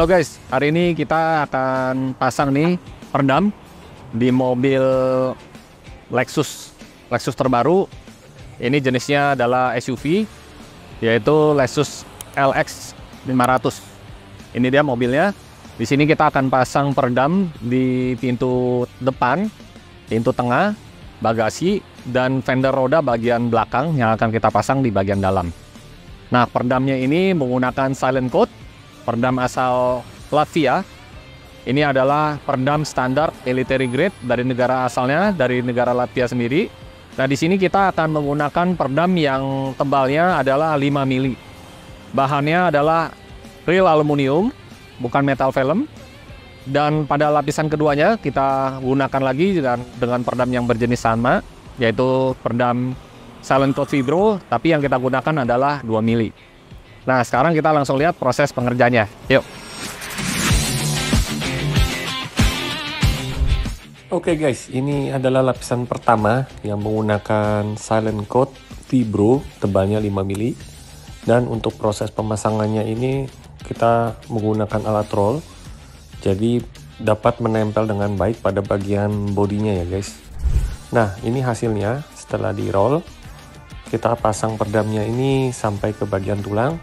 Halo guys, hari ini kita akan pasang nih peredam di mobil Lexus terbaru. Ini jenisnya adalah SUV, yaitu Lexus LX 500. Ini dia mobilnya. Di sini kita akan pasang peredam di pintu depan, pintu tengah, bagasi, dan fender roda bagian belakang yang akan kita pasang di bagian dalam. Nah, peredamnya ini menggunakan silent coat, peredam asal Latvia. Ini adalah peredam standar military grade dari negara asalnya, dari negara Latvia sendiri. Nah, di sini kita akan menggunakan peredam yang tebalnya adalah 5 mili. Bahannya adalah real aluminium, bukan metal film. Dan pada lapisan keduanya kita gunakan lagi dengan peredam yang berjenis sama, yaitu peredam silent coat vibro, tapi yang kita gunakan adalah 2 mili. Nah, sekarang kita langsung lihat proses pengerjanya. Yuk. Oke guys, ini adalah lapisan pertama yang menggunakan silent coat vibro, tebalnya 5 mili. Dan untuk proses pemasangannya ini kita menggunakan alat roll, jadi dapat menempel dengan baik pada bagian bodinya ya guys. Nah, ini hasilnya setelah di roll. Kita pasang peredamnya ini sampai ke bagian tulang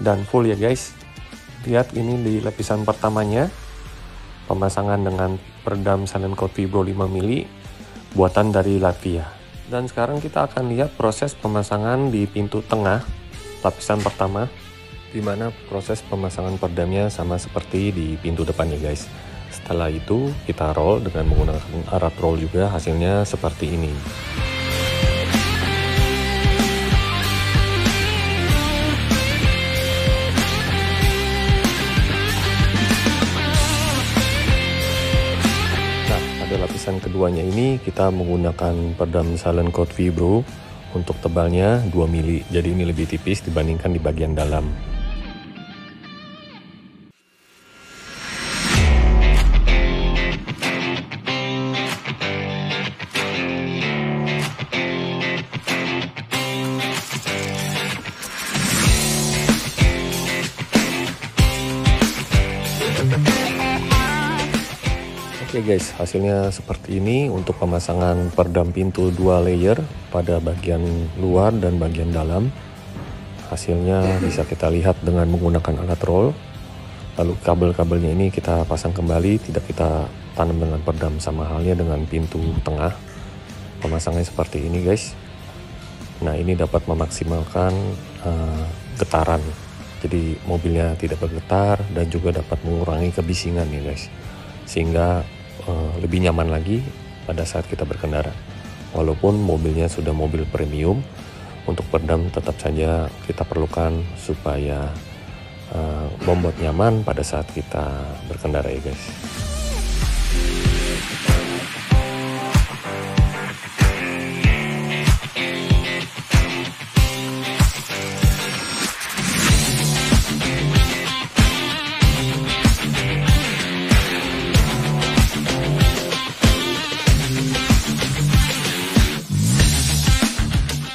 dan full ya guys. Lihat ini di lapisan pertamanya, pemasangan dengan peredam silent coat vibro 5 mili buatan dari Latvia. Dan sekarang kita akan lihat proses pemasangan di pintu tengah lapisan pertama, di mana proses pemasangan peredamnya sama seperti di pintu depan ya guys. Setelah itu kita roll dengan menggunakan alat roll juga, hasilnya seperti ini. Lapisan keduanya ini kita menggunakan peredam silent coat vibro untuk tebalnya 2 mili, jadi ini lebih tipis dibandingkan di bagian dalam. Oke guys, hasilnya seperti ini untuk pemasangan peredam pintu 2 layer pada bagian luar dan bagian dalam. Hasilnya bisa kita lihat dengan menggunakan alat roll. Lalu kabel-kabelnya ini kita pasang kembali, tidak kita tanam dengan peredam, sama halnya dengan pintu tengah. Pemasangannya seperti ini guys. Nah, ini dapat memaksimalkan getaran. Jadi mobilnya tidak bergetar dan juga dapat mengurangi kebisingan ya guys. Sehingga lebih nyaman lagi pada saat kita berkendara. Walaupun mobilnya sudah mobil premium, untuk peredam tetap saja kita perlukan supaya membuat nyaman pada saat kita berkendara ya guys.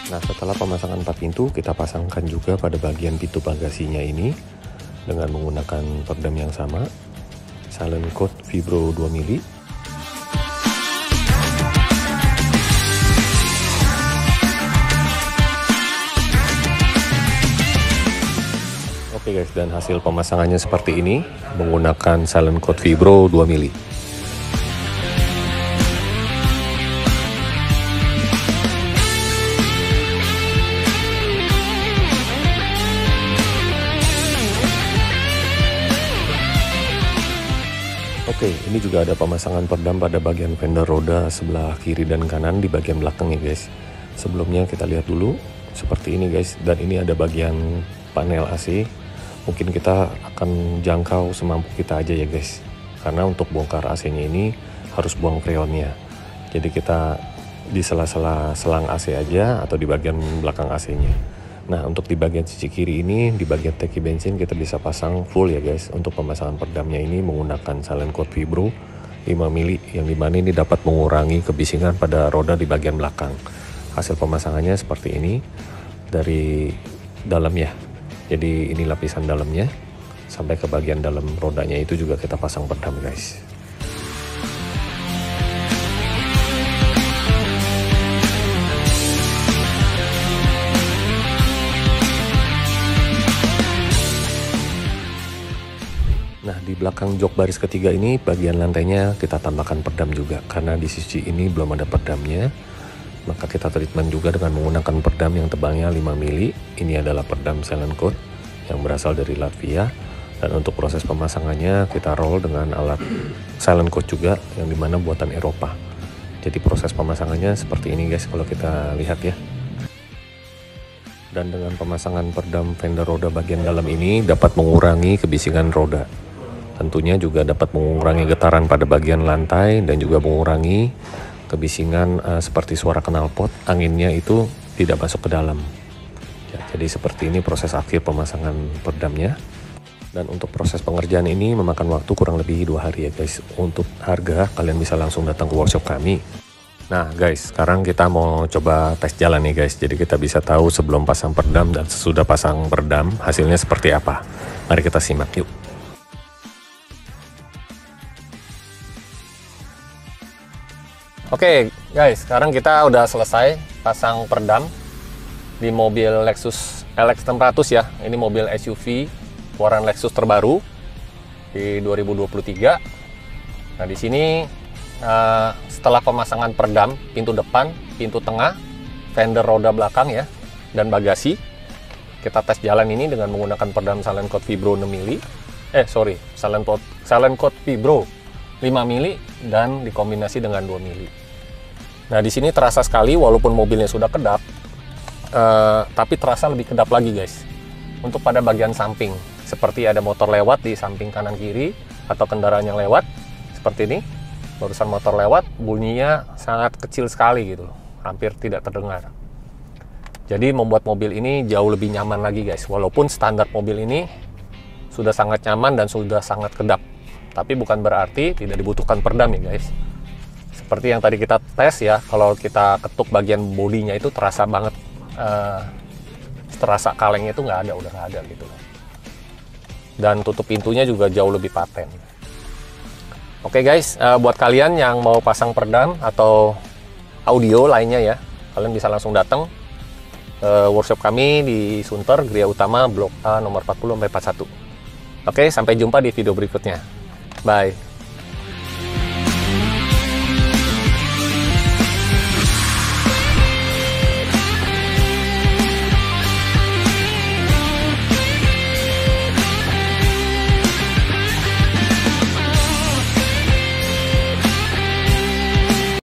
Nah, setelah pemasangan 4 pintu, kita pasangkan juga pada bagian pintu bagasinya ini dengan menggunakan peredam yang sama, silent coat vibro 2 mili. Oke guys, dan hasil pemasangannya seperti ini menggunakan silent coat vibro 2 mili. Oke, ini juga ada pemasangan peredam pada bagian fender roda sebelah kiri dan kanan di bagian belakang ya guys. Sebelumnya kita lihat dulu seperti ini guys, dan ini ada bagian panel AC. Mungkin kita akan jangkau semampu kita aja ya guys, karena untuk bongkar AC-nya ini harus buang freonnya. Jadi kita di sela-sela selang AC aja atau di bagian belakang AC-nya. Nah, untuk di bagian sisi kiri ini, di bagian tangki bensin kita bisa pasang full ya guys. Untuk pemasangan peredamnya ini menggunakan silent coat vibro 5 mili, yang dimana ini dapat mengurangi kebisingan pada roda di bagian belakang. Hasil pemasangannya seperti ini dari dalamnya. Jadi ini lapisan dalamnya. sampai ke bagian dalam rodanya itu juga kita pasang peredam guys. Nah, di belakang jok baris ketiga ini bagian lantainya kita tambahkan peredam juga, karena di sisi ini belum ada peredamnya. Maka kita treatment juga dengan menggunakan peredam yang tebalnya 5 mili. Ini adalah peredam silent coat yang berasal dari Latvia. Dan untuk proses pemasangannya kita roll dengan alat silent coat juga yang dimana buatan Eropa. Jadi proses pemasangannya seperti ini guys kalau kita lihat ya. Dan dengan pemasangan peredam fender roda bagian dalam ini dapat mengurangi kebisingan roda. Tentunya juga dapat mengurangi getaran pada bagian lantai dan juga mengurangi kebisingan seperti suara knalpot, anginnya itu tidak masuk ke dalam. Ya, jadi seperti ini proses akhir pemasangan peredamnya. Dan untuk proses pengerjaan ini memakan waktu kurang lebih 2 hari ya guys. Untuk harga kalian bisa langsung datang ke workshop kami. Nah guys, sekarang kita mau coba tes jalan nih guys. Jadi kita bisa tahu sebelum pasang peredam dan sesudah pasang peredam hasilnya seperti apa. Mari kita simak yuk. Oke guys, sekarang kita udah selesai pasang peredam di mobil Lexus LX600 ya. Ini mobil SUV keluaran Lexus terbaru di 2023. Nah di sini setelah pemasangan peredam pintu depan, pintu tengah, fender roda belakang ya, dan bagasi, kita tes jalan ini dengan menggunakan peredam silent coat Vibro 6 mili. Silent coat Vibro 5 mili dan dikombinasi dengan 2 mili. Nah di sini terasa sekali walaupun mobilnya sudah kedap, tapi terasa lebih kedap lagi guys. Untuk pada bagian samping, seperti ada motor lewat di samping kanan kiri atau kendaraan yang lewat seperti ini, barusan motor lewat, bunyinya sangat kecil sekali gitu loh, hampir tidak terdengar. Jadi membuat mobil ini jauh lebih nyaman lagi guys. Walaupun standar mobil ini sudah sangat nyaman dan sudah sangat kedap, tapi bukan berarti tidak dibutuhkan peredam ya guys. Seperti yang tadi kita tes ya, kalau kita ketuk bagian bodinya itu terasa banget, terasa kalengnya itu nggak ada, udah nggak ada gitu. Dan tutup pintunya juga jauh lebih paten. Oke guys, buat kalian yang mau pasang peredam atau audio lainnya ya, kalian bisa langsung datang ke workshop kami di Sunter, Gria Utama, Blok A nomor 40-41. Oke, sampai jumpa di video berikutnya. Bye.